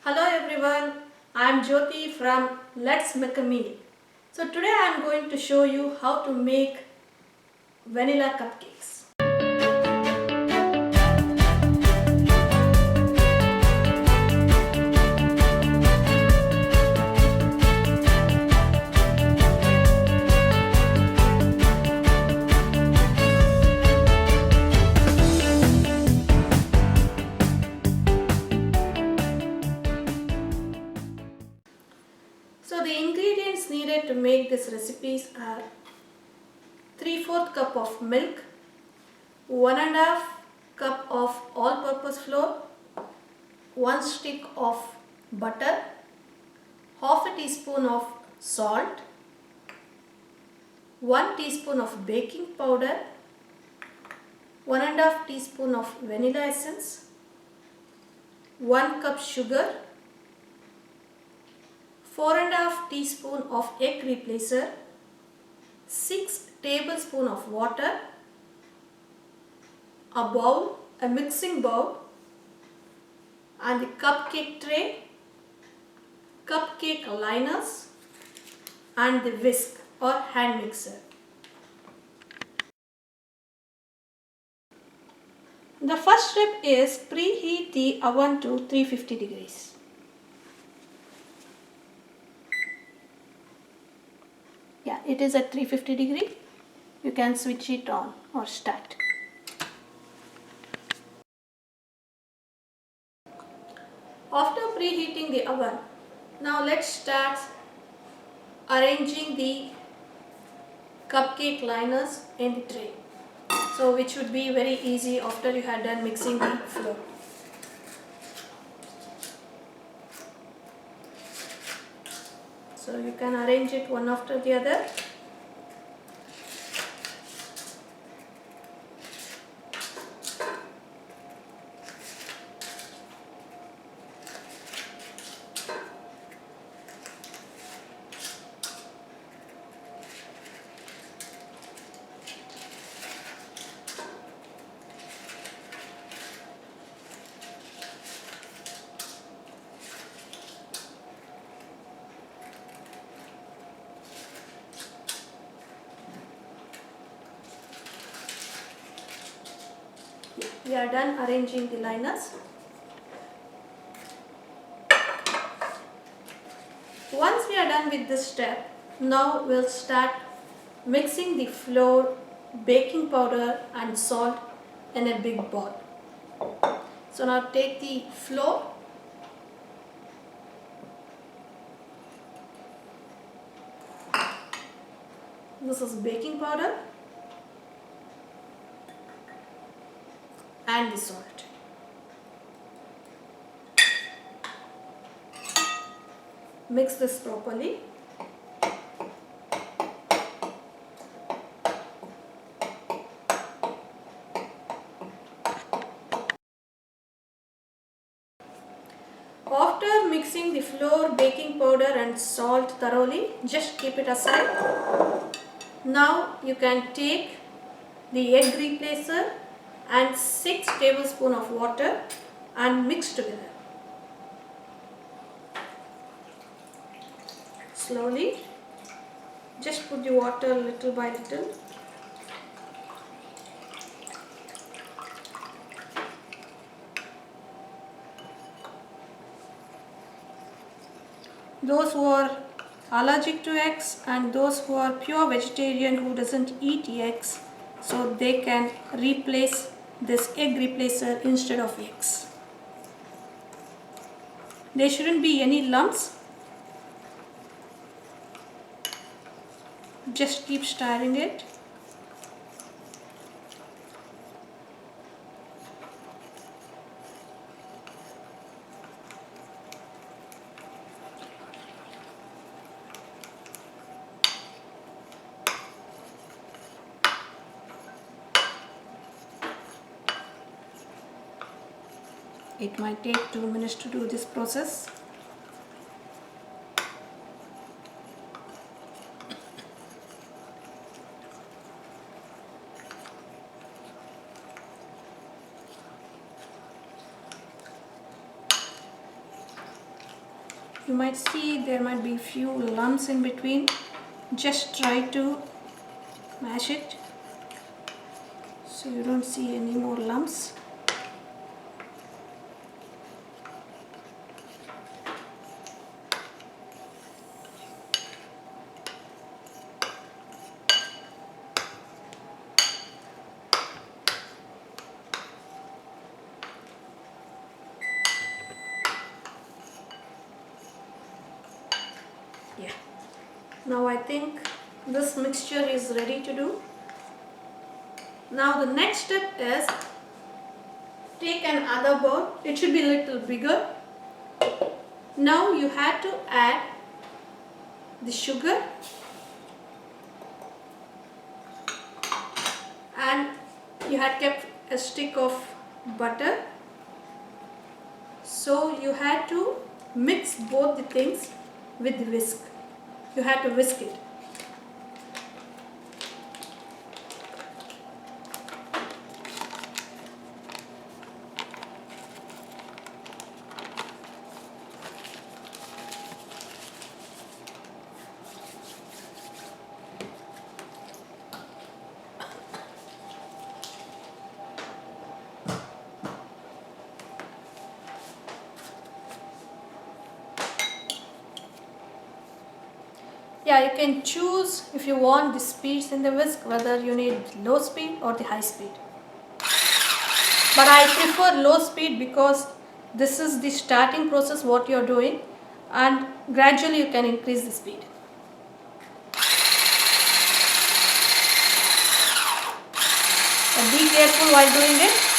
Hello everyone, I am Jyoti from Let's Make a Meal. So today I am going to show you how to make vanilla cupcakes. So the ingredients needed to make this recipes are 3/4 cup of milk, 1½ cup of all-purpose flour, 1 stick of butter, half a teaspoon of salt, 1 teaspoon of baking powder, 1½ teaspoon of vanilla essence, 1 cup sugar, 4½ teaspoon of egg replacer, 6 tablespoons of water, a bowl, a mixing bowl, and the cupcake tray, cupcake liners, and the whisk or hand mixer. The first step is preheat the oven to 350 degrees. Yeah, it is at 350 degree. You can switch it on or start. After preheating the oven, now let's start arranging the cupcake liners in the tray. So which would be very easy after you had done mixing the flour. So you can arrange it one after the other. We are done arranging the liners. Once we are done with this step, now we'll start mixing the flour, baking powder and salt in a big bowl. So now take the flour, this is baking powder, and the salt. Mix this properly. After mixing the flour, baking powder and salt thoroughly, just keep it aside. Now you can take the egg replacer and 6 tablespoons of water and mix together. Slowly, just put the water little by little. Those who are allergic to eggs and those who are pure vegetarian who doesn't eat eggs, so they can replace this egg replacer instead of eggs. There shouldn't be any lumps. Just keep stirring it. It might take 2 minutes to do this process. You might see there might be few lumps in between. Just try to mash it so you don't see any more lumps. Yeah. Now I think this mixture is ready to do. Now the next step is take another bowl. It should be a little bigger. Now you have to add the sugar and you had kept a stick of butter. So you had to mix both the things with the whisk. You had to whisk it. Yeah, you can choose if you want the speeds in the whisk, whether you need low speed or the high speed. But I prefer low speed because this is the starting process what you are doing, and gradually you can increase the speed. But be careful while doing it.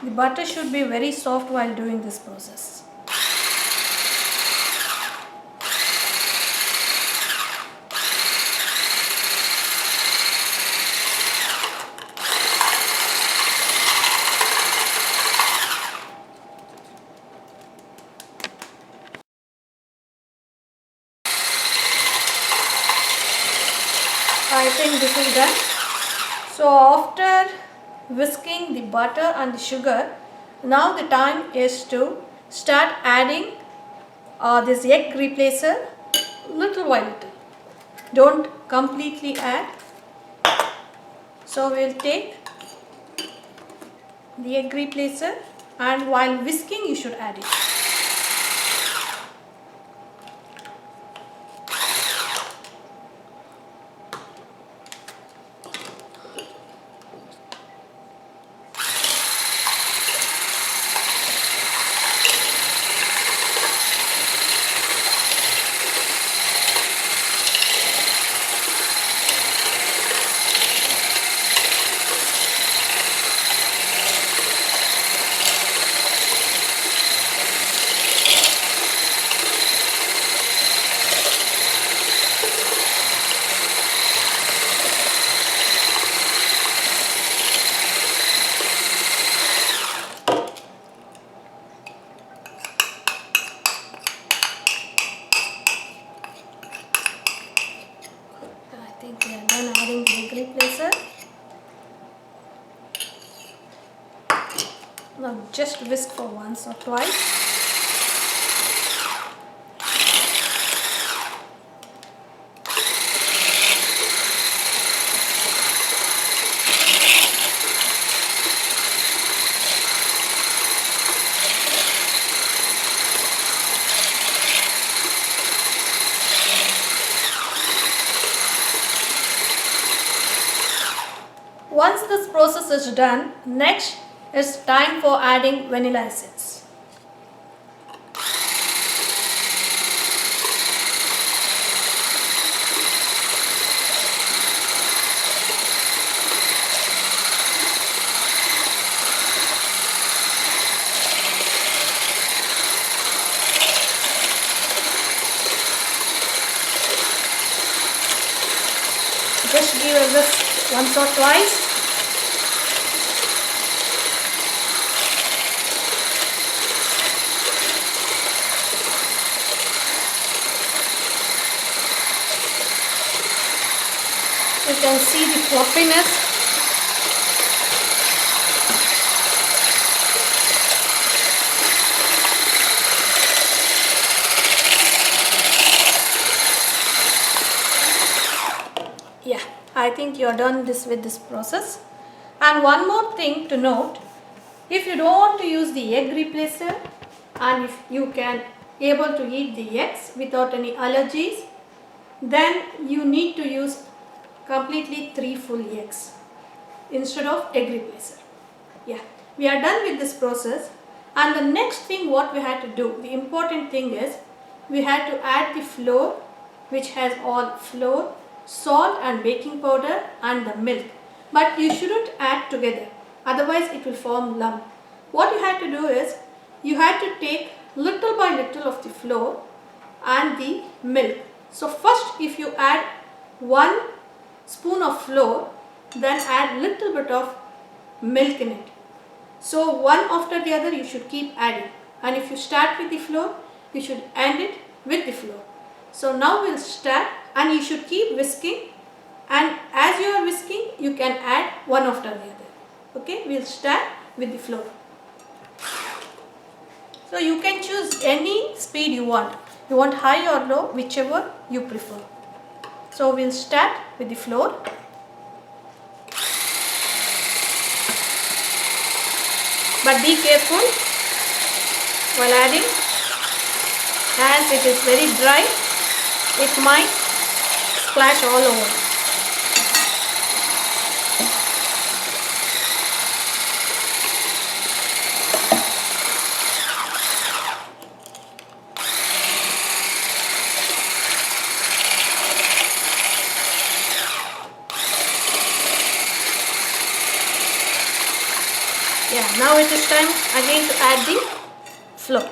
The butter should be very soft while doing this process. I think this is done. So after whisking the butter and the sugar, now the time is to start adding this egg replacer little by little. Don't completely add. So we will take the egg replacer, and while whisking you should add it. I think we are done adding the egg replacer. Now just whisk for once or twice. Once this process is done, next is time for adding vanilla essence. Just give a whisk once or twice. can see the fluffiness. Yeah, I think you're done with this process. And one more thing to note, if you don't want to use the egg replacer and if you can able to eat the eggs without any allergies, then you need to use completely 3 full eggs instead of egg replacer. Yeah, we are done with this process. And the next thing what we had to do, the important thing is we had to add the flour, which has all flour, salt and baking powder and the milk. But you shouldn't add together, otherwise it will form lump. What you had to do is you had to take little by little of the flour and the milk. So first if you add 1 spoon of flour, then add little bit of milk in it. So one after the other you should keep adding, and if you start with the flour, you should end it with the flour. So now we'll start, and you should keep whisking, and as you are whisking you can add one after the other. Okay, we'll start with the flour. So you can choose any speed you want. You want high or low, whichever you prefer. So we'll start with the flour. But be careful while adding, as it is very dry, it might splash all over. Yeah, now it is time again to add the flour.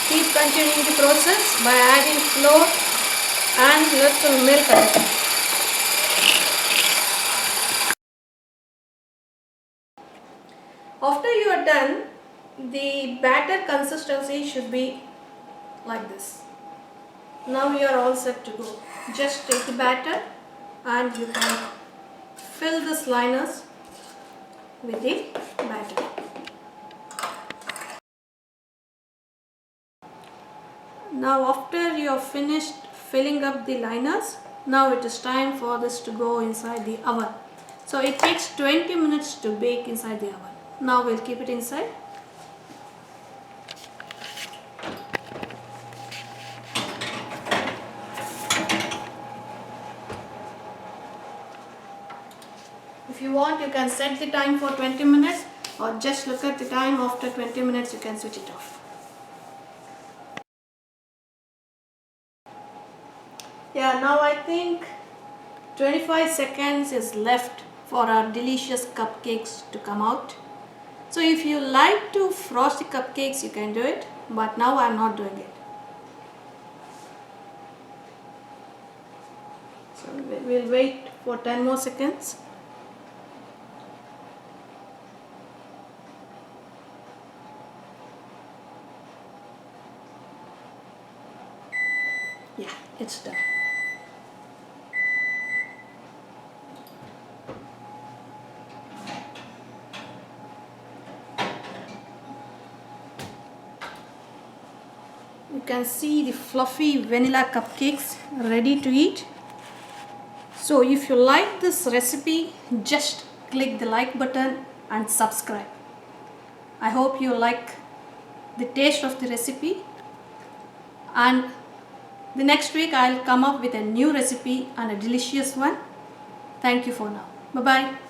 Keep continuing the process by adding flour and little milk again. After you are done, the batter consistency should be like this. Now you are all set to go. Just take the batter and you can fill this liners with the batter. Now after you have finished filling up the liners, now it is time for this to go inside the oven. So it takes 20 minutes to bake inside the oven. Now we'll keep it inside. If you want, you can set the time for 20 minutes or just look at the time. After 20 minutes you can switch it off. Yeah, now I think 25 seconds is left for our delicious cupcakes to come out. So if you like to frost the cupcakes, you can do it, but now I am not doing it. So we'll wait for 10 more seconds. Yeah, it's done. You can see the fluffy vanilla cupcakes ready to eat. So if you like this recipe, just click the like button and subscribe. I hope you like the taste of the recipe, and the next week I'll come up with a new recipe and a delicious one. Thank you for now. Bye bye.